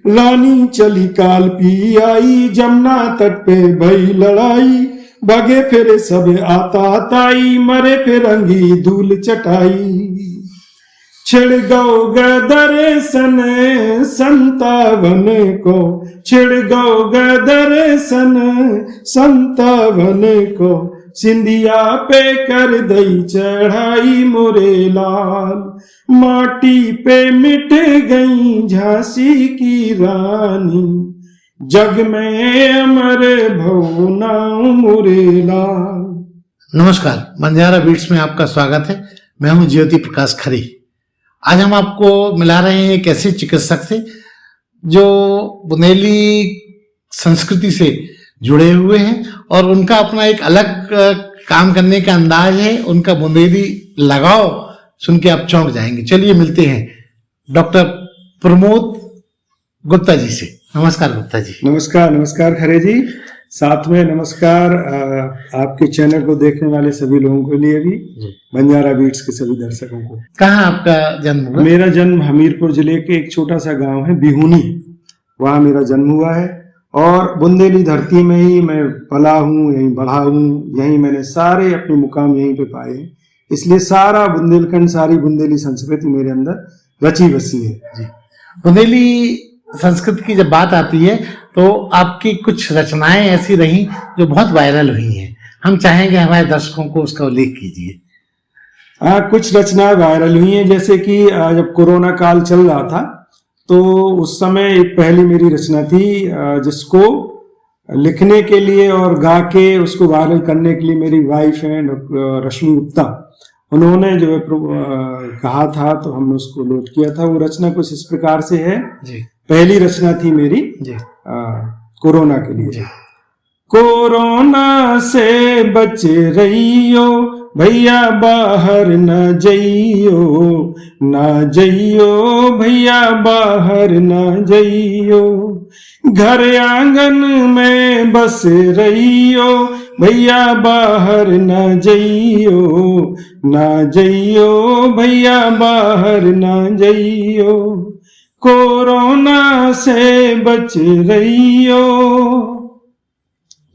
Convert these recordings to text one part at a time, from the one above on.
रानी चली काल P I, Jamuna तट पे भई लड़ाई, भगे फिरे सब आता ताई, मरे फिरंगी धूल चटाई। छिड़ गौ गदर सन 57 को, छिड़ गौ गदर सन 57 को, सिंधिया पे कर दई चढ़ाई मोरे लाल, माटी पे मिट गई झांसी की रानी, जग में अमर भव नाम मोरे लाल। नमस्कार, बंजारा बीट्स में आपका स्वागत है। मैं हूं ज्योति प्रकाश खरे। आज हम आपको मिला रहे हैं एक ऐसे चिकित्सक से जो बुंदेली संस्कृति से जुड़े हुए हैं और उनका अपना एक अलग काम करने का अंदाज है। उनका बुंदेली लगाव सुन के आप चौंक जाएंगे। चलिए मिलते हैं डॉक्टर प्रमोद गुप्ता जी से। नमस्कार गुप्ता जी। नमस्कार। नमस्कार खरे जी। साथ में नमस्कार आपके चैनल को देखने वाले सभी लोगों के लिए भी, बंजारा बीट्स के सभी दर्शकों को। कहाँ आपका जन्म हुआ? मेरा जन्म हमीरपुर जिले के एक छोटा सा गांव है बिहुनी, वहाँ मेरा जन्म हुआ है और बुंदेली धरती में ही मैं पला हूँ, यहीं बढ़ा हूँ, यहीं मैंने सारे अपने मुकाम यहीं पे पाए हैं। इसलिए सारा बुंदेलखंड, सारी बुंदेली संस्कृति मेरे अंदर रची बसी है जी। बुंदेली संस्कृति की जब बात आती है तो आपकी कुछ रचनाएं ऐसी रही जो बहुत वायरल हुई हैं। हम चाहेंगे हमारे दर्शकों को उसका उल्लेख कीजिए। कुछ रचनाएं वायरल हुई हैं, जैसे कि जब कोरोना काल चल रहा था तो उस समय एक पहली मेरी रचना थी जिसको लिखने के लिए और गा के उसको वायरल करने के लिए मेरी वाइफ है रश्मि गुप्ता, उन्होंने जो है कहा था तो हमने उसको नोट किया था। वो रचना कुछ इस प्रकार से है जी। पहली रचना थी मेरी कोरोना के लिए। कोरोना से बचे रहियो भैया, बाहर न जइयो, न जइयो भैया, बाहर न जइयो, घर आंगन में बस रहियो भैया, बाहर न जइयो, न जइयो भैया, बाहर न जइयो, कोरोना से बच रहियो।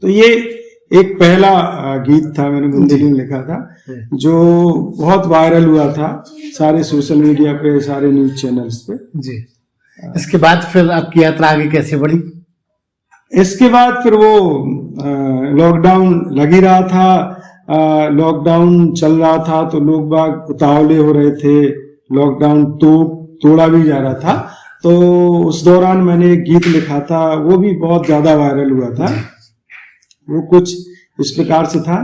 तो ये एक पहला गीत था, मैंने बुंदेली में लिखा था, जो बहुत वायरल हुआ था सारे सोशल मीडिया पे, सारे न्यूज चैनल्स पे जी। इसके बाद फिर आपकी यात्रा आगे कैसे बढ़ी? इसके बाद फिर वो लॉकडाउन लग ही रहा था, लॉकडाउन चल रहा था तो लोग बाग उतावले हो रहे थे, लॉकडाउन तोड़ा भी जा रहा था। तो उस दौरान मैंने एक गीत लिखा था, वो भी बहुत ज्यादा वायरल हुआ था। वो कुछ इस प्रकार से था,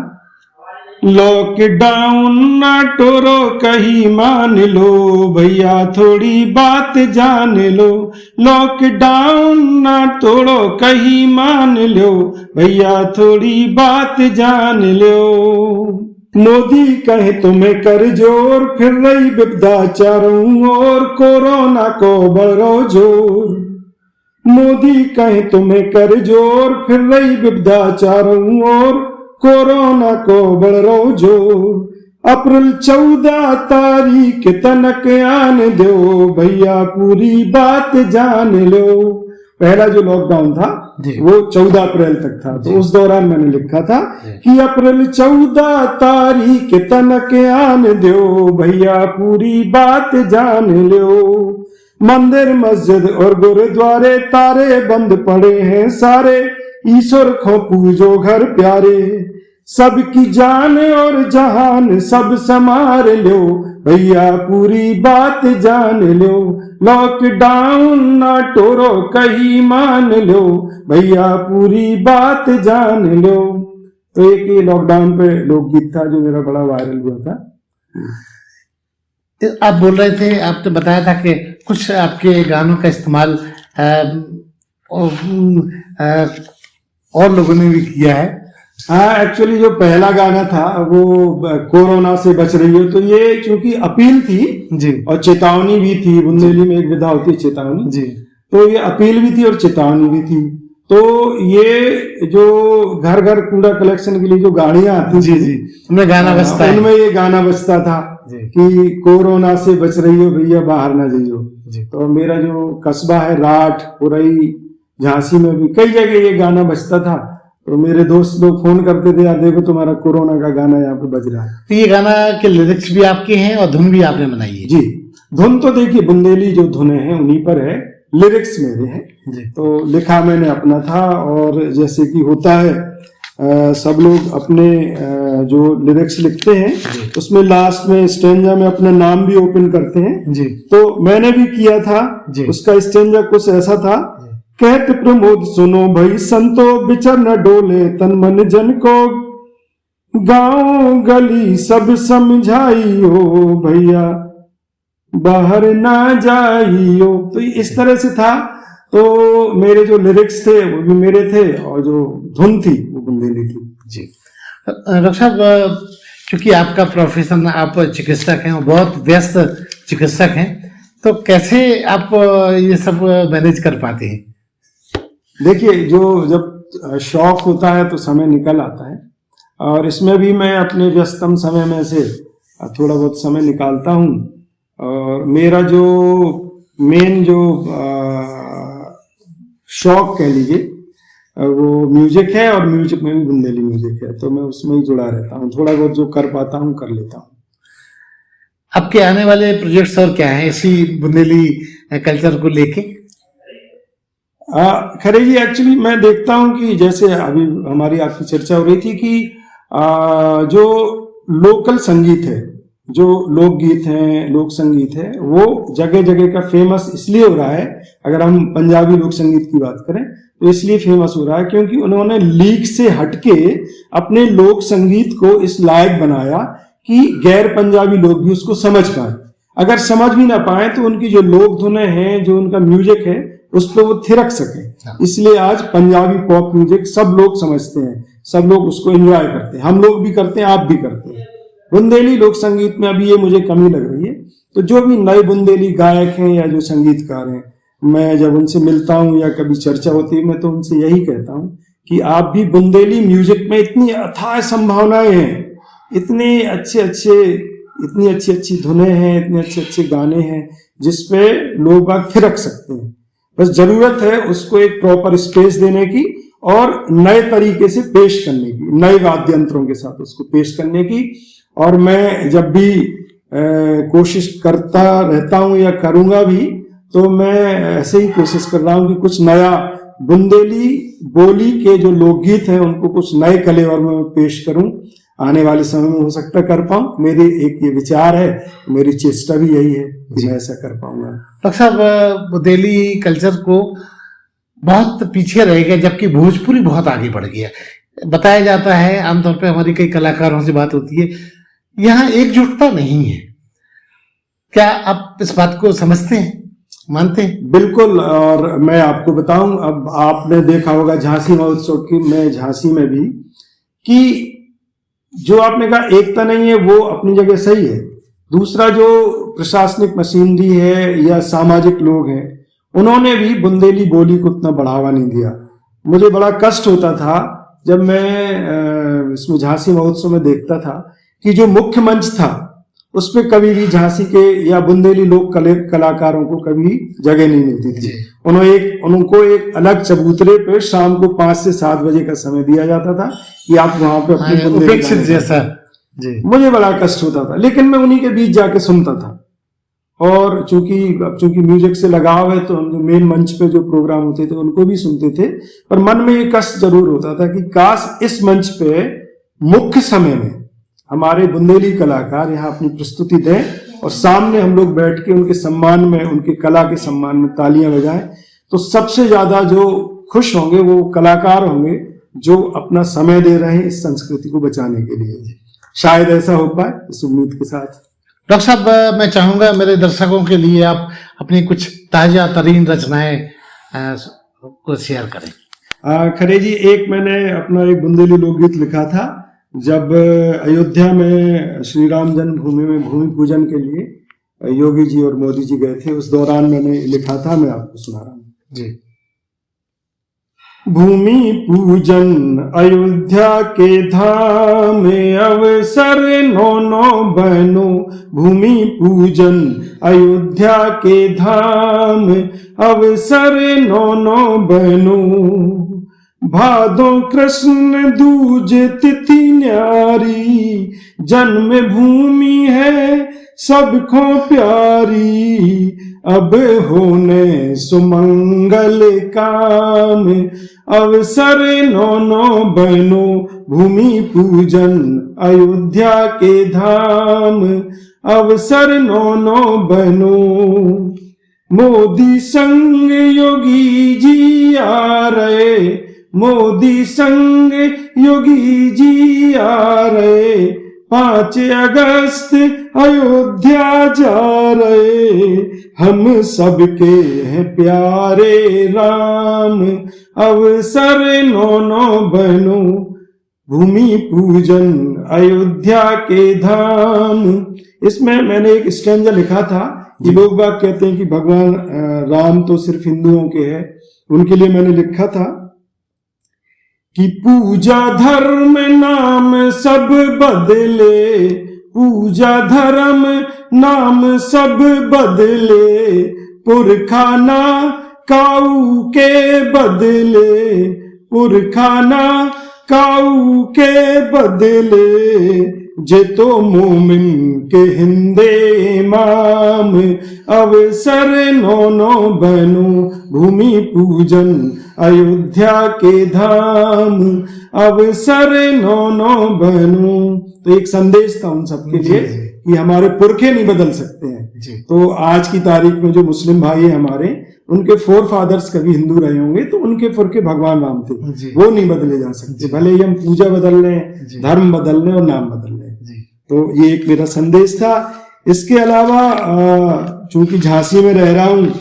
लॉकडाउन ना टोरो कहीं मान लो भैया, थोड़ी बात जान लो, लॉकडाउन ना तोड़ो कहीं मान लो भैया, थोड़ी बात जान लो, मोदी कहे तुम्हें कर जोर, फिर रही विपदा चारों ओर, कोरोना को बढ़ो जोर, मोदी कहे तुम्हें कर जोर, फिर रही विपदा चारों ओर, कोरोना को बढ़ो जोर, अप्रैल 14 तारीख तनक आने दो भैया, पूरी बात जान लो। पहला जो लॉकडाउन था वो 14 अप्रैल तक था, तो उस दौरान मैंने लिखा था कि अप्रैल 14 तारीख तनक आने दो भैया, पूरी बात जान लो, मंदिर मस्जिद और गुरुद्वारे तारे बंद पड़े हैं सारे, ईश्वर को पूजो घर प्यारे, सबकी जान और जहान सब संभाल लो भैया, पूरी बात जान लो, लॉकडाउन ना टोरो कहीं मान लो भैया, पूरी बात जान लो। तो एक ये लॉकडाउन पे लोकगीत था जो मेरा बड़ा वायरल हुआ था। आप बोल रहे थे, आपने बताया था कि कुछ आपके गानों का इस्तेमाल और लोगों ने भी किया है। हाँ, एक्चुअली जो पहला गाना था वो कोरोना से बच रही हो, तो ये चूंकि अपील थी जी और चेतावनी भी थी, बुंदेली में एक विधा होती है चेतावनी जी, तो ये अपील भी थी और चेतावनी भी थी। तो ये जो घर घर कूड़ा कलेक्शन के लिए जो गाड़ियां आती जी जी, उनमें गाना बजता है। उनमें ये गाना बजता था जी कि कोरोना से बच रही हो भैया, बाहर ना जाइयो। जी तो मेरा जो कस्बा है राठ, पुरई, झांसी में भी कई जगह ये गाना बजता था। तो मेरे दोस्त लोग फोन करते थे, यार देखो तुम्हारा कोरोना का गाना यहाँ पे बज रहा है। तो ये गाना के लिरिक्स भी आपके हैं और धुन भी आपने बनाई है? जी, धुन तो देखिए बुंदेली जो धुनें हैं उन्हीं पर है, लिरिक्स मेरे हैं। जी तो लिखा मैंने अपना था। और जैसे कि होता है सब लोग अपने जो लिरिक्स लिखते हैं उसमें लास्ट में स्टेंजा में अपना नाम भी ओपन करते हैं। जी तो मैंने भी किया था। जी। उसका स्टेंजा कुछ ऐसा था, कहत प्रमोद सुनो भाई संतो, विचर न डोले तन मन जन को, गांव गली सब समझाई हो भैया, बाहर ना जाइयो। तो इस तरह से था। तो मेरे जो लिरिक्स थे वो भी मेरे थे और जो धुन थी वो बुंदेली थी। जी। डॉक्टर साहब, क्योंकि आपका प्रोफेशन, आप चिकित्सक हैं और बहुत व्यस्त चिकित्सक हैं, तो कैसे आप ये सब मैनेज कर पाते हैं? देखिए, जो जब शौक होता है तो समय निकल आता है, और इसमें भी मैं अपने व्यस्तम समय में से थोड़ा बहुत समय निकालता हूँ। और मेरा जो मेन जो शौक कह लीजिए वो म्यूजिक है, और म्यूजिक में भी बुंदेली म्यूजिक है। तो मैं उसमें ही जुड़ा रहता हूँ, थोड़ा बहुत जो कर पाता हूँ कर लेता हूँ। आपके आने वाले प्रोजेक्ट्स और क्या है इसी बुंदेली कल्चर को लेके? खरे जी, एक्चुअली मैं देखता हूँ कि जैसे अभी हमारी आपकी चर्चा हो रही थी कि जो लोकल संगीत है, जो लोकगीत हैं, लोक संगीत है, वो जगह जगह का फेमस इसलिए हो रहा है। अगर हम पंजाबी लोक संगीत की बात करें तो इसलिए फेमस हो रहा है क्योंकि उन्होंने लीग से हटके अपने लोक संगीत को इस लायक बनाया कि गैर पंजाबी लोग भी उसको समझ पाए। अगर समझ भी ना पाए तो उनकी जो लोक धुनें हैं, जो उनका म्यूजिक है, उस पर वो थिरक सके। इसलिए आज पंजाबी पॉप म्यूजिक सब लोग समझते हैं, सब लोग उसको एंजॉय करते हैं। हम लोग भी करते हैं, आप भी करते हैं। बुंदेली लोक संगीत में अभी ये मुझे कमी लग रही है। तो जो भी नए बुंदेली गायक हैं या जो संगीतकार हैं, मैं जब उनसे मिलता हूँ या कभी चर्चा होती है, मैं तो उनसे यही कहता हूँ कि आप भी बुंदेली म्यूजिक में इतनी अथाह संभावनाएं हैं, इतनी अच्छी अच्छी धुनें हैं, इतने अच्छे अच्छे गाने हैं जिसपे लोग बाग थिरक सकते हैं। बस जरूरत है उसको एक प्रॉपर स्पेस देने की और नए तरीके से पेश करने की, नए वाद्य यंत्रों के साथ उसको पेश करने की। और मैं जब भी कोशिश करता रहता हूँ या करूँगा भी, तो मैं ऐसे ही कोशिश कर रहा हूँ कि कुछ नया बुंदेली बोली के जो लोकगीत हैं उनको कुछ नए कलेवर में पेश करूँ। आने वाले समय में हो सकता कर पाऊँ, मेरी एक ये विचार है, मेरी चेष्टा भी यही है कि मैं ऐसा कर पाऊंगा। डॉक्टर साहब, बुंदेली कल्चर को बहुत पीछे रह गया जबकि भोजपुरी बहुत आगे बढ़ गया। बताया जाता है, आमतौर पे हमारी कई कलाकारों से बात होती है, यहाँ एकजुटता नहीं है। क्या आप इस बात को समझते हैं, मानते हैं? बिल्कुल। और मैं आपको बताऊं, अब आपने देखा होगा झांसी महोत्सव की में झांसी में भी कि जो आपने कहा एकता नहीं है, वो अपनी जगह सही है। दूसरा, जो प्रशासनिक मशीनरी है या सामाजिक लोग हैं, उन्होंने भी बुंदेली बोली को उतना बढ़ावा नहीं दिया। मुझे बड़ा कष्ट होता था जब मैं इसमें झांसी महोत्सव में देखता था कि जो मुख्य मंच था उस पर कभी भी झांसी के या बुंदेली लोक कलाकारों को कभी जगह नहीं मिलती थी। उनको एक अलग चबूतरे पे शाम को 5 से 7 बजे का समय दिया जाता था कि आप वहां पे अपनी उपेक्षित जैसा। जी, मुझे बड़ा कष्ट होता था, लेकिन मैं उन्हीं के बीच जाके सुनता था। और चूंकि म्यूजिक से लगाव है, तो हम जो मेन मंच पे जो प्रोग्राम होते थे उनको भी सुनते थे। पर मन में ये कष्ट जरूर होता था कि काश इस मंच पे मुख्य समय में हमारे बुंदेली कलाकार यहाँ अपनी प्रस्तुति दें और सामने हम लोग बैठ के उनके सम्मान में, उनके कला के सम्मान में तालियां बजाएं। तो सबसे ज्यादा जो खुश होंगे वो कलाकार होंगे जो अपना समय दे रहे हैं इस संस्कृति को बचाने के लिए। शायद ऐसा हो पाए, इस उम्मीद के साथ। डॉक्टर साहब, मैं चाहूंगा मेरे दर्शकों के लिए आप अपनी कुछ ताजा तरीन रचनाएं को शेयर करें। खरे जी, एक मैंने अपना एक बुंदेली लोकगीत लिखा था जब अयोध्या में श्री राम जन्मभूमि में भूमि पूजन के लिए योगी जी और मोदी जी गए थे। उस दौरान मैंने लिखा था, मैं आपको सुना रहा हूँ। जी। भूमि पूजन अयोध्या के धाम अवसर नौ बहनों, भूमि पूजन अयोध्या के धाम अवसर नौ बहनों। भादो कृष्ण दूज तिथि न्यारी, जन्म भूमि है सबको प्यारी। अब होने सुमंगल काम अवसर नौ बहनों, भूमि पूजन अयोध्या के धाम अवसर नौ बहनों। मोदी संग योगी जी आ रहे, मोदी संग योगी जी आ रहे। 5 अगस्त अयोध्या जा रहे, हम सबके हैं प्यारे राम अवसर नौ बहनों। भूमि पूजन अयोध्या के धाम। इसमें मैंने एक स्टैंजा लिखा था कि लोग बाग कहते हैं कि भगवान राम तो सिर्फ हिंदुओं के हैं, उनके लिए मैंने लिखा था कि पूजा धर्म नाम सब बदले, पूजा धर्म नाम सब बदले। पुरखाना काऊ के बदले, पुरखाना काऊ के बदले। जे तो मोमिन के हिंदे इमाम अवसर नौ बहनों। भूमि पूजन अयोध्या के धाम अवसर नौ बहनों। तो एक संदेश था उन सबके लिए कि हमारे पुरखे नहीं बदल सकते हैं। तो आज की तारीख में जो मुस्लिम भाई हैं हमारे, उनके फोर फादर्स कभी हिंदू रहे होंगे, तो उनके पुरखे भगवान राम थे, वो नहीं बदले जा सकते। भले ही हम पूजा बदल रहे हैं, धर्म बदल रहे हैं और नाम बदल रहे हैं। तो ये एक मेरा संदेश था। इसके अलावा चूंकि झांसी में रह रहा हूँ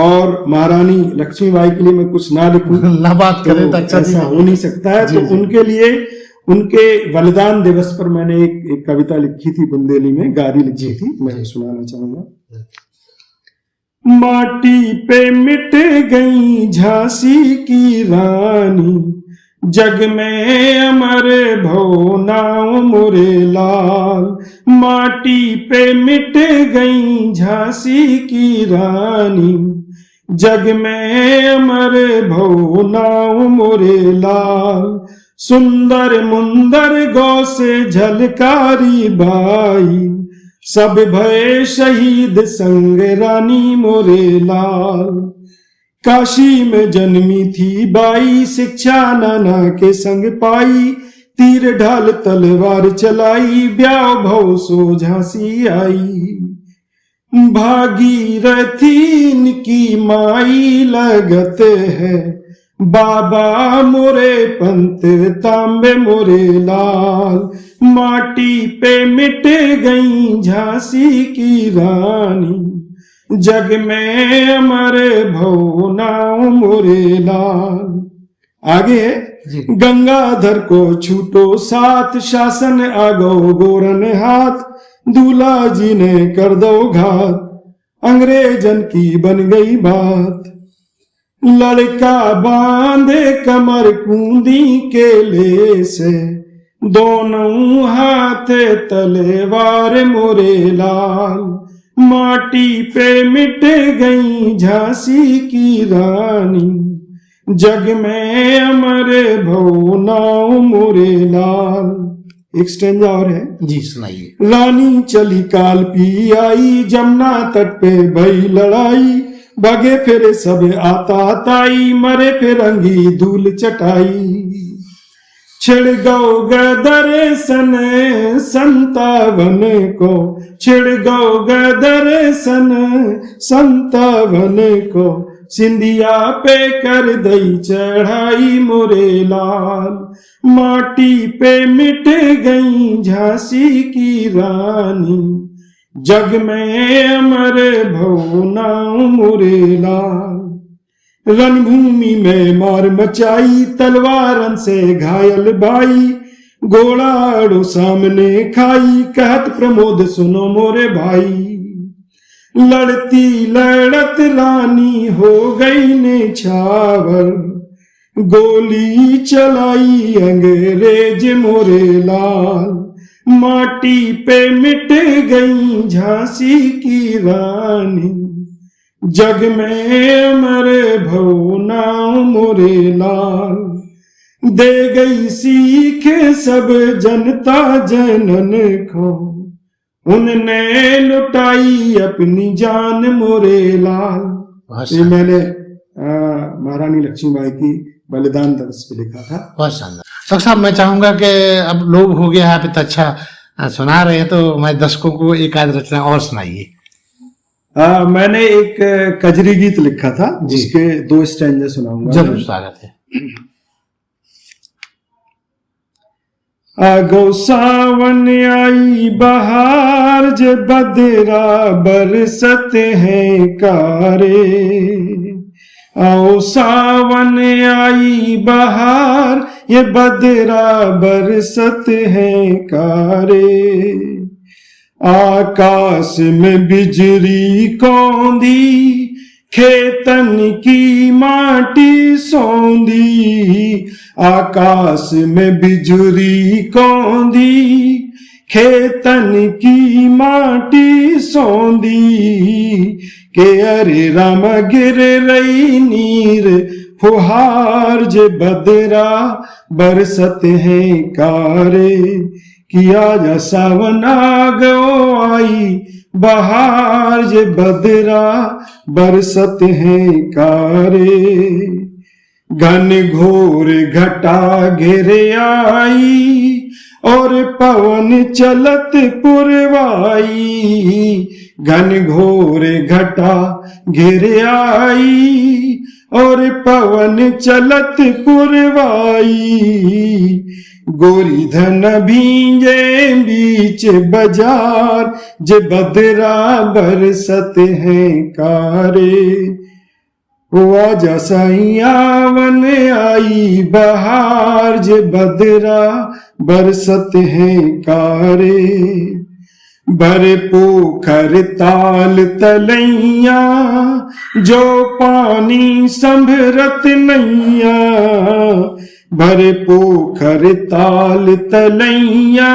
और महारानी लक्ष्मीबाई के लिए मैं कुछ ना लिखूं, ना बात करें तो अच्छा ऐसा हो नहीं सकता है। तो उनके लिए, उनके बलिदान दिवस पर मैंने एक कविता लिखी थी, बुंदेली में गारी लिखी थी, मैं सुनाना चाहूंगा। माटी पे मिट गई झांसी की रानी, जग में अमर भो नाम मोरे लाल। माटी पे मिट गई झांसी की रानी, जग में अमर भो नाम मोरे लाल। सुंदर मुंदर गौ से झलकारी बाई, सब भय शहीद संग रानी मोरे लाल। काशी में जन्मी थी बाई, शिक्षा नाना के संग पाई। तीर ढाल तलवार चलाई, ब्याह भव सो झांसी आई। भागीरथी इनकी माई लगत है, बाबा मोरे पंत तांबे मोरे लाल। माटी पे मिट गई झांसी की रानी, जग में अमर भो नाम मोरे लाल। आगे गंगाधर को छूटो साथ, शासन आगो गोरन हाथ। दूल्हा जी ने कर दो घात, अंग्रेजन की बन गई बात। लड़का बांधे कमर कूंदी केले से, दोनों हाथ तलवार मोरे लाल। माटी पे मिट गई झांसी की रानी, जग में अमर भो नाम मोरे लाल। एक स्टेंजा और है जी, सुनाइए। रानी चली काल पी आई, जमुना तट पे भई लड़ाई। भागे फिरे सब आता ताई, मरे फिरंगी धूल चटाई। छिड़ गौ गदर सन 57 को, छिड़ गौ गदर सन 57 को। सिंधिया पे कर दई चढ़ाई मोरे लाल। माटी पे मिट गई झांसी की रानी, जग में अमर भो नाम मोरे लाल। रणभूमि में मार मचाई, तलवारन से घायल भाई। घोड़ाड़ो सामने खाई, कहत प्रमोद सुनो मोरे भाई। लड़ती लड़त रानी हो गई ने छावर, गोली चलाई अंग्रेज मोरे लाल, माटी पे मिट गई झांसी की रानी, जग में अमर भव नाम मोरे लाल, दे गई सीख सब जनता जनन को, उनने लुटाई अपनी जान मोरे लाल। ये मैंने महारानी लक्ष्मीबाई की बलिदान दिवस पे लिखा था। बहुत शानदार। डॉक्टर साहब, मैं चाहूंगा कि अब लोग हो गया आप इतना अच्छा सुना रहे हैं, तो हमारे दर्शकों को एक आध रचना और सुनाइए। मैंने एक कजरी गीत लिखा था जिसके 2 स्टैंजे सुनाऊंगा। जरूर, स्वागत है। आगो सावन आई बहार, जे बदरा बरसत हैं कारे, आओ सावन आई बहार, ये बदरा बरसत हैं कारे, आकाश में बिजली कौंदी, खेतन की माटी सौंदी, आकाश में बिजली कौंदी, खेतन की माटी सौंदी, के अरे राम गिर रही नीर फुहार, जे बदरा बरसत हैं कारे, किया जा सावन आ गो आई बहार, जे बदरा बरसत हैं कारे, घन घोर घटा घेरे आई, और पवन चलत पुरवाई, घन घोर घटा घेरे आई, और पवन चलत पुरवाई, गोरी धन भींजे बीच बाजार, जे बदरा बरसत हैं कारे, हुआ जा सावन आई बहार, जे बदरा बरसत हैं कारे, भरे पोखर ताल तलैया, जो पानी संभरत नैया, भरे पोखर ताल तलैया,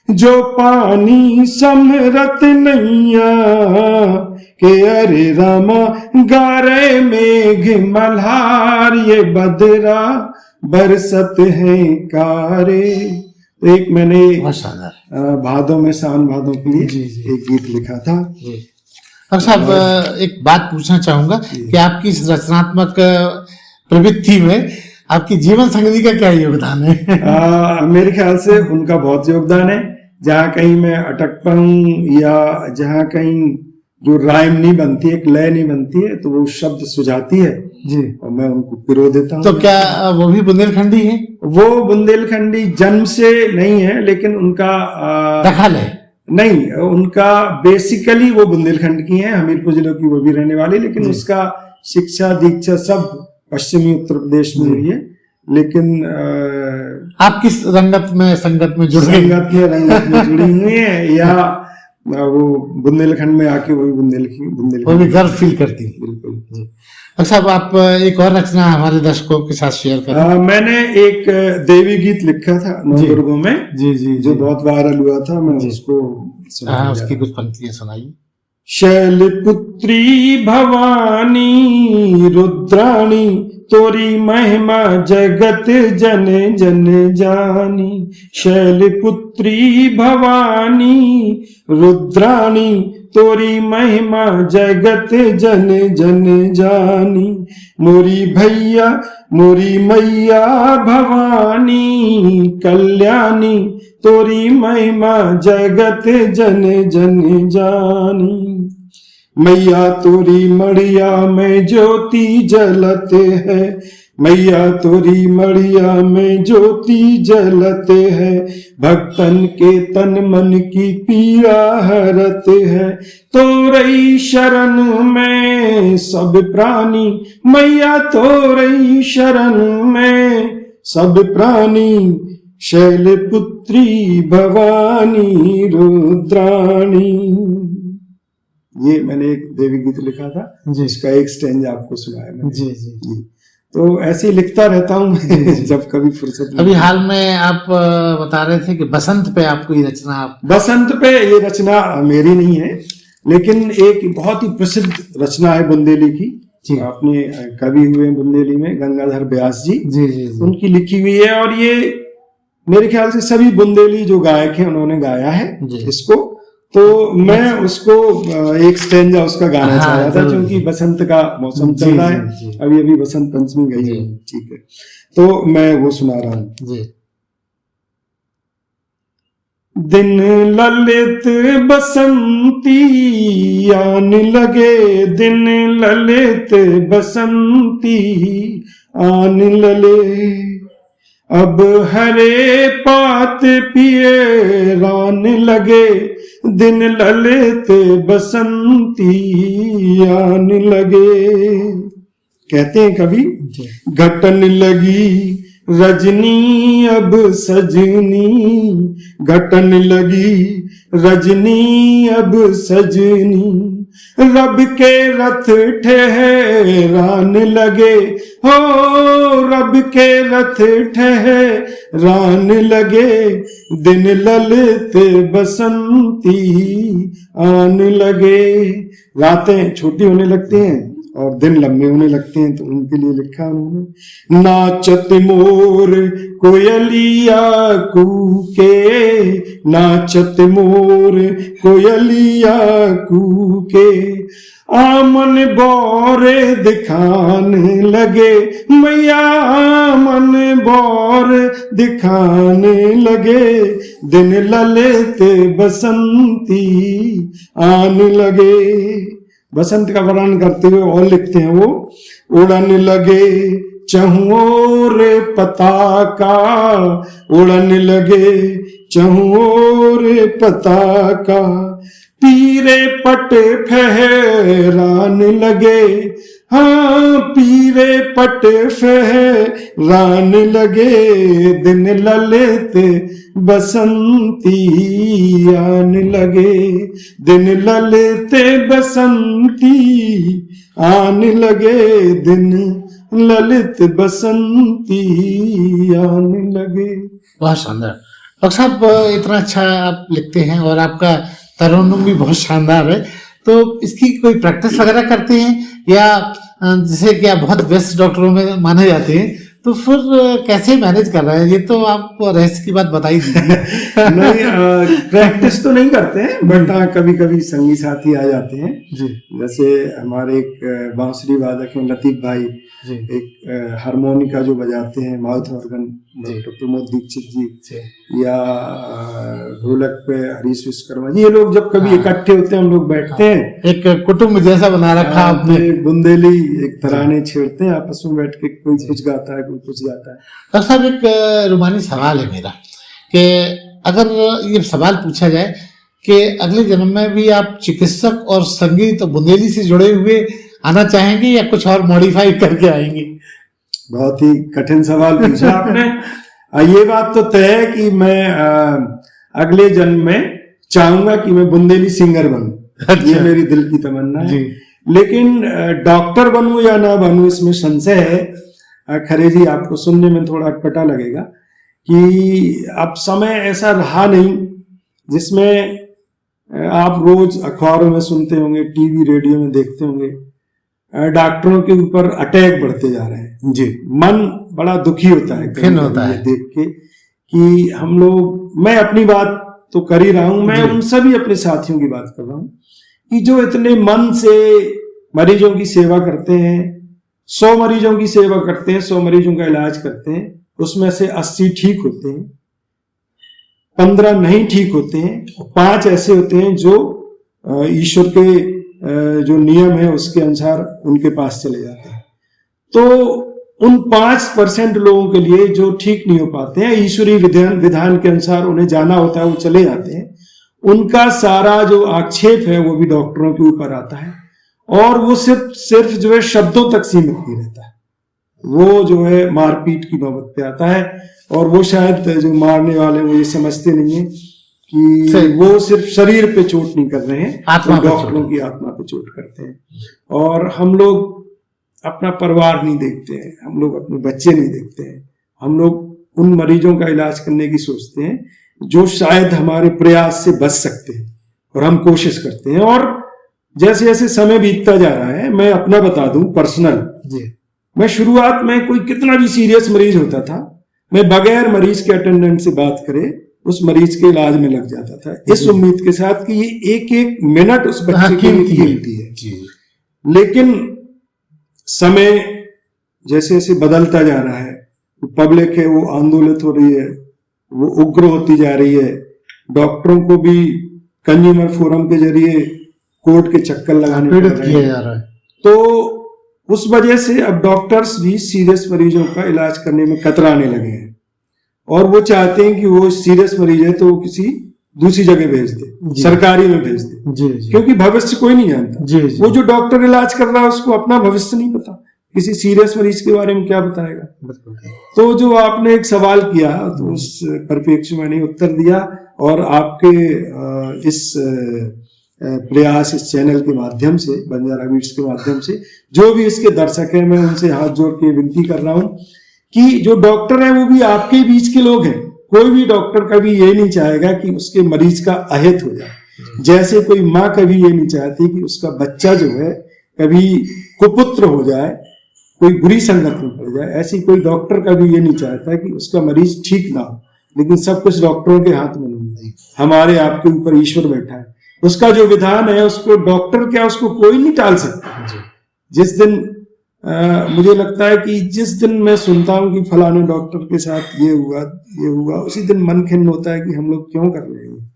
जो पानी संभरत नैया, के अरे रामा गारे मेघ मल्हार, ये बदरा बरसत हैं कारे। तो एक मैंने भादों में सान भादों के लिए एक गीत लिखा था। अब साहब, एक बात पूछना चाहूंगा कि आपकी इस रचनात्मक प्रवृत्ति में आपकी जीवन संगति का क्या योगदान है? मेरे ख्याल से उनका बहुत योगदान है। जहाँ कहीं मैं अटकता हूँ या जहाँ कहीं जो राइम नहीं बनती, एक लय नहीं बनती है, तो वो शब्द सुझाती है जी, और मैं उनको पिरो देता हूँ। तो क्या वो भी बुंदेलखंडी है? वो बुंदेलखंडी जन्म से नहीं है, लेकिन उनका दखल है। नहीं, उनका बेसिकली वो बुंदेलखंड की है, हमीरपुर जिले की वो भी रहने वाली, लेकिन उसका शिक्षा दीक्षा सब पश्चिमी उत्तर प्रदेश में हुई है। लेकिन आप किस रंगत में संगत में जुड़ रंगत में जुड़ी हुई है, या वो बुंदेलखंड में आके वही बुंदेलखंड वो भी गर्व फील करती है। बिल्कुल। अच्छा, अब आप एक और रचना हमारे दर्शकों के साथ शेयर करें। मैंने एक देवी गीत लिखा था नवदुर्गों में जी, जो बहुत वायरल हुआ था। मैं उसको उसकी कुछ पंक्तियां सुनाइए। शैलपुत्री भवानी रुद्राणी, तोरी महिमा जगत जन जन जानी। शैलपुत्री भवानी रुद्राणी, तोरी महिमा जगत जन जन जानी। मोरी भैया मोरी मैया भवानी कल्याणी, तोरी महिमा जगत जन जन जानी। मैया तोरी मड़िया में ज्योति जलत है, मैया तोरी मड़िया में ज्योति जलत है। भक्तन के तन मन की पीड़ा हरत है, तोरई शरण में सब प्राणी। मैया तोरई शरण में सब प्राणी, शैलपुत्री भवानी रुद्राणी। ये मैंने एक देवी गीत लिखा था जिसका एक स्टैंजा आपको सुनाया मैंने। जी। तो ऐसे ही लिखता रहता हूँ मैं जब कभी फुर्सत अभी हाल में आप बता रहे थे कि बसंत पे आपको ये रचना बसंत पे ये रचना मेरी नहीं है, लेकिन एक बहुत ही प्रसिद्ध रचना है बुंदेली की। जी। आपने कवि हुए बुंदेली में गंगाधर व्यास जी, जी जी जी। उनकी लिखी हुई है, और ये मेरे ख्याल से सभी बुंदेली जो गायक हैं उन्होंने गाया है इसको। तो मैं उसको एक स्टैंजा उसका गाना चाह रहा था, क्योंकि बसंत का मौसम चल रहा है, अभी अभी बसंत पंचमी गई है, ठीक है, तो मैं वो सुना रहा हूँ। दिन ललित बसंती आन लगे, दिन ललित बसंती आन लले, अब हरे पात पिए रान लगे, दिन ललित बसंती आन लगे। कहते हैं कभी, घटन लगी रजनी अब सजनी, घटन लगी रजनी अब सजनी, रब के रथ ठहरान लगे, हो रब के रथ ठहरान लगे, दिन ललित बसंती आन लगे। रातें छोटी होने लगती हैं और दिन लंबे होने लगते हैं, तो उनके लिए लिखा उन्होंने, नाचत मोर कोयलिया कूके, नाचत मोर कोयलिया कूके, आमन बोरे दिखाने लगे, मैया आमन बोर दिखाने लगे, दिन ललित बसंती आन लगे। बसंत का वर्णन करते हुए और लिखते हैं वो, उड़न लगे चहुओर पताका, उड़न लगे चहुओर पताका, पीरे पट फहरान लगे, हाँ पीरे पट फहरान लगे, दिन ललित बसंती आन लगे, दिन ललित बसंती आन लगे, दिन ललित बसंती आन लगे। बहुत शानदार डॉक्टर साहब, इतना अच्छा आप लिखते हैं और आपका तरन्नुम भी बहुत शानदार है। तो इसकी कोई प्रैक्टिस वगैरह करते हैं, या जैसे कि आप बहुत बेस्ट डॉक्टरों में माने जाते हैं, तो फिर कैसे मैनेज कर रहे हैं? ये तो आप रहस्य की बात बता ही दीजिए। नहीं, प्रैक्टिस तो नहीं करते हैं, बट हाँ कभी कभी संगी साथी आ जाते हैं जी। जैसे हमारे एक बांसुरी वादक हैं लतीफ भाई जी, एक हारमोनिका जो बजाते हैं mouth organ doctor Pramod Dikshit ji, या ढोलक पे हरीश विश्वकर्मा जी, ये लोग जब कभी इकट्ठे होते हैं हम लोग बैठते हैं, एक कुटुंब जैसा बना रखा आपने। बुंदेली एक तराने छेड़ते हैं आपस में बैठ के, कोई कुछ गाता है कोई कुछ गाता है। डॉक्टर साहब, एक रूमानी सवाल है मेरा, कि अगर ये सवाल पूछा जाए कि अगले जन्म में भी आप चिकित्सक और संगीत बुंदेली से जुड़े हुए आना चाहेंगे, या कुछ और मॉडिफाई करके आएंगे? बहुत ही कठिन सवाल पूछा आपने। ये बात तो तय है कि मैं अगले जन्म में चाहूंगा कि मैं बुंदेली सिंगर बनूं। अच्छा। ये मेरी दिल की तमन्ना है, लेकिन डॉक्टर बनूं या ना बनूं इसमें संशय है। खरे जी, आपको सुनने में थोड़ा अटपटा लगेगा कि अब समय ऐसा रहा नहीं जिसमें आप रोज अखबारों में सुनते होंगे, टीवी रेडियो में देखते होंगे, डॉक्टरों के ऊपर अटैक बढ़ते जा रहे हैं जी। मन बड़ा दुखी होता है देख के कि हम लोग, मैं अपनी बात तो कर ही रहा हूं, मैं उन सभी अपने साथियों की बात कर रहा हूं कि जो इतने मन से मरीजों की सेवा करते हैं, 100 मरीजों की सेवा करते हैं, 100 मरीजों का इलाज करते हैं, उसमें से 80 ठीक होते हैं, 15 नहीं ठीक होते हैं, 5 ऐसे होते हैं जो ईश्वर के जो नियम है उसके अनुसार उनके पास चले जाते हैं। तो उन 5% लोगों के लिए जो ठीक नहीं हो पाते हैं, ईश्वरीय विधान के अनुसार उन्हें जाना होता है, वो चले जाते हैं, उनका सारा जो आक्षेप है वो भी डॉक्टरों के ऊपर आता है, और वो सिर्फ जो है शब्दों तक सीमित नहीं रहता है, वो जो है मारपीट की नौबत पे आता है। और वो शायद जो मारने वाले वो ये समझते नहीं है कि वो सिर्फ शरीर पे चोट नहीं कर रहे हैं, डॉक्टरों की आत्मा पे चोट करते हैं। और हम लोग अपना परिवार नहीं देखते हैं, हम लोग अपने बच्चे नहीं देखते हैं, हम लोग उन मरीजों का इलाज करने की सोचते हैं जो शायद हमारे प्रयास से बच सकते हैं, और हम कोशिश करते हैं। और जैसे जैसे समय बीतता जा रहा है, मैं अपना बता दूं पर्सनल, मैं शुरुआत में कोई कितना भी सीरियस मरीज होता था, मैं बगैर मरीज के अटेंडेंट से बात करे उस मरीज के इलाज में लग जाता था, इस उम्मीद के साथ कि ये एक एक मिनट उस बच्चे की कीमती है। लेकिन समय जैसे जैसे बदलता जा रहा है, पब्लिक है वो आंदोलित हो रही है, वो उग्र होती जा रही है, डॉक्टरों को भी कंज्यूमर फोरम के जरिए कोर्ट के चक्कर लगाने पड़ रहे हैं। तो उस वजह से अब डॉक्टर्स भी सीरियस मरीजों का इलाज करने में कतराने लगे हैं, और वो चाहते हैं कि वो सीरियस मरीज है तो वो किसी दूसरी जगह भेज दे, सरकारी में भेज दे, क्योंकि भविष्य कोई नहीं जानता। वो जो डॉक्टर इलाज कर रहा है उसको अपना भविष्य नहीं पता, किसी सीरियस मरीज के बारे में क्या बताएगा। तो जो आपने एक सवाल किया तो उस परिप्रेक्ष्य में मैंने उत्तर दिया, और आपके इस प्रयास, इस चैनल के माध्यम से, बंजारा बीट्स के माध्यम से जो भी इसके दर्शक हैं, मैं उनसे हाथ जोड़ के विनती कर रहा हूं कि जो डॉक्टर हैं वो भी आपके बीच के लोग हैं। कोई भी डॉक्टर कभी ये नहीं चाहेगा कि उसके मरीज का अहित हो जाए, जैसे कोई माँ कभी ये नहीं चाहती कि उसका बच्चा जो है कभी कुपुत्र हो जाए, कोई बुरी संगत में पड़ जाए, ऐसी कोई डॉक्टर कभी ये नहीं चाहता कि उसका मरीज ठीक ना हो। लेकिन सब कुछ डॉक्टरों के हाथ में नहीं है, हमारे आपके ऊपर ईश्वर बैठा है, उसका जो विधान है उसको डॉक्टर क्या उसको कोई नहीं टाल सकता। जिस दिन मुझे लगता है कि जिस दिन मैं सुनता हूं कि फलाने डॉक्टर के साथ ये हुआ, उसी दिन मन खिन्न होता है कि हम लोग क्यों कर रहे हैं।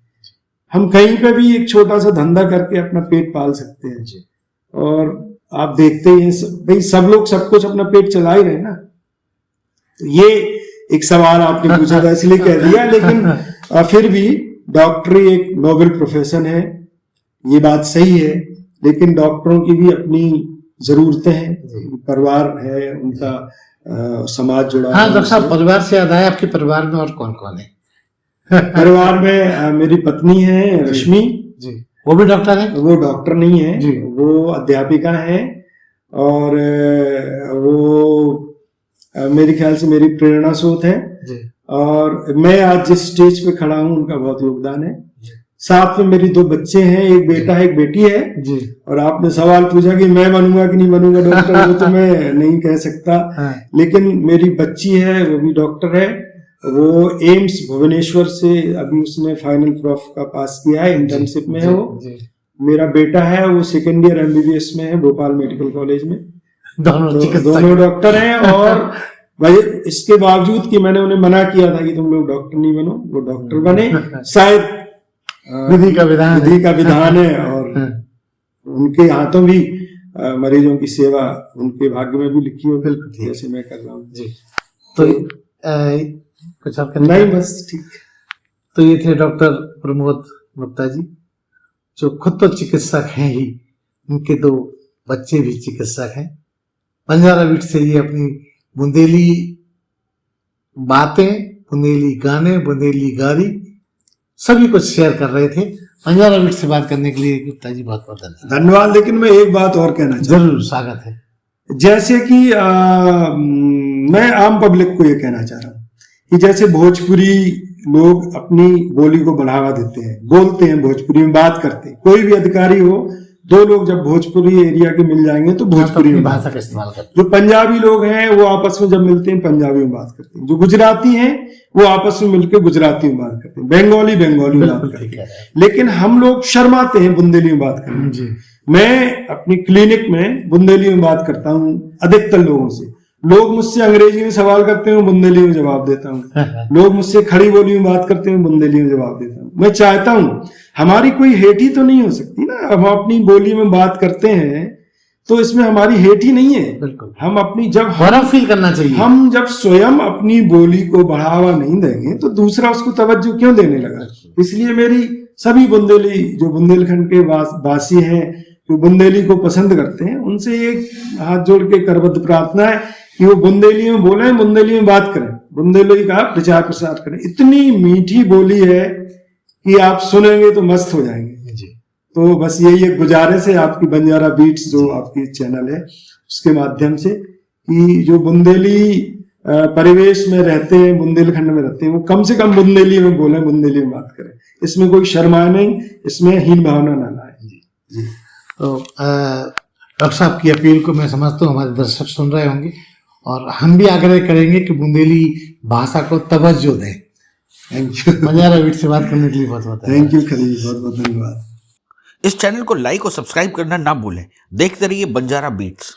हम कहीं पे भी एक छोटा सा धंधा करके अपना पेट पाल सकते हैं, और आप देखते हैं भाई सब लोग सब कुछ अपना पेट चला ही रहे ना। तो ये एक सवाल आपने पूछा था इसलिए कह दिया, लेकिन फिर भी डॉक्टरी एक नोबेल प्रोफेशन है, ये बात सही है, लेकिन डॉक्टरों की भी अपनी जरूरतें हैं, परिवार है उनका, समाज जुड़ा। हाँ डॉक्टर साहब, परिवार से याद आया, आपके परिवार में और कौन कौन है? परिवार में मेरी पत्नी है रश्मि जी, वो भी डॉक्टर है? वो डॉक्टर नहीं है जी, वो अध्यापिका है, और वो मेरे ख्याल से मेरी प्रेरणा स्रोत है जी। और मैं आज जिस स्टेज पे खड़ा हूँ उनका बहुत योगदान है। साथ में मेरी 2 बच्चे हैं, एक बेटा है एक बेटी है जी। और आपने सवाल पूछा कि मैं बनूंगा कि नहीं बनूंगा डॉक्टर, वो तो मैं नहीं कह सकता, लेकिन मेरी बच्ची है वो भी डॉक्टर है, वो एम्स भुवनेश्वर से अभी उसने फाइनल प्रॉफ का पास किया है, इंटर्नशिप में है वो। मेरा बेटा है वो सेकेंड ईयर MBBS में है भोपाल मेडिकल कॉलेज में। दोनों डॉक्टर हैं, और भाई इसके बावजूद कि मैंने उन्हें मना किया था कि तुम लोग डॉक्टर नहीं बनो, वो डॉक्टर बने। शायद विधि का विधान है, और उनके हाथों भी मरीजों की सेवा उनके भाग्य में भी लिखी हो, बिल्कुल जैसे मैं कर रहा हूँ जी। तो कुछ आप नहीं, बस ठीक। तो ये थे डॉक्टर प्रमोद गुप्ता जी, जो खुद तो चिकित्सक हैं ही, उनके 2 बच्चे भी चिकित्सक हैं। बंजारा बीट्स से ये अपनी बुंदेली बातें, बुंदेली गाने, बुंदेली गारी सभी कुछ शेयर कर रहे थे। बंजारा बीट्स से बात करने के लिए गुप्ता जी बहुत बहुत धन्यवाद। लेकिन मैं एक बात और कहना चाहता हूं। जरूर, स्वागत है। जैसे कि मैं आम पब्लिक को ये कहना चाह रहा हूँ कि जैसे भोजपुरी लोग अपनी बोली को बढ़ावा देते हैं, बोलते हैं, भोजपुरी में बात करते हैं, कोई भी अधिकारी हो, 2 लोग जब भोजपुरी एरिया के मिल जाएंगे तो भोजपुरी में भाषा का इस्तेमाल करते हैं। जो पंजाबी लोग हैं वो आपस में जब मिलते हैं पंजाबी में बात करते हैं, जो गुजराती हैं वो आपस में मिलकर गुजराती में बात करते हैं, बंगाली में बात करते हैं। लेकिन हम लोग शर्माते हैं बुंदेली में बात करने जी। मैं अपनी क्लिनिक में बुंदेली में बात करता हूँ अधिकतर लोगों से। लोग मुझसे अंग्रेजी में सवाल करते हैं, बुंदेली में जवाब देता हूँ। लोग मुझसे खड़ी बोली में बात करते हैं, बुंदेली में जवाब देता हूँ। मैं चाहता हूँ हमारी कोई हेठी तो नहीं हो सकती ना, हम अपनी बोली में बात करते हैं तो इसमें हमारी हेठी नहीं है। बिल्कुल, हम अपनी जब फील करना चाहिए, हम जब स्वयं अपनी बोली को बढ़ावा नहीं देंगे तो दूसरा उसको तवज्जो क्यों देने लगा। इसलिए मेरी सभी बुंदेली जो बुंदेलखंड के वासी हैं, जो बुंदेली को पसंद करते हैं, उनसे एक हाथ जोड़ के करबद्ध प्रार्थना है कि वो बुंदेली में बोलें, बुंदेली में बात करें, बुंदेली का प्रचार प्रसार करें। इतनी मीठी बोली है कि आप सुनेंगे तो मस्त हो जाएंगे जी। तो बस यही एक गुजारिश है आपकी बंजारा बीट्स जो आपकी चैनल है उसके माध्यम से कि जो बुंदेली परिवेश में रहते हैं, बुंदेलखंड में रहते हैं, वो कम से कम बुंदेली में बोले, बुंदेली में बात करें। इसमें कोई शर्मा नहीं, इसमें हीन भावना ना लाए। जी। तो डॉक्टर साहब की अपील को मैं समझता हूँ हमारे दर्शक सुन रहे होंगे, और हम भी आग्रह करेंगे कि बुंदेली भाषा को तवज्जो दें। Thank you. बंजारा बीट से बात करने के लिए बहुत बहुत थैंक यू खलील, बहुत बहुत धन्यवाद। इस चैनल को लाइक और सब्सक्राइब करना ना भूलें। देखते रहिए बंजारा बीट्स।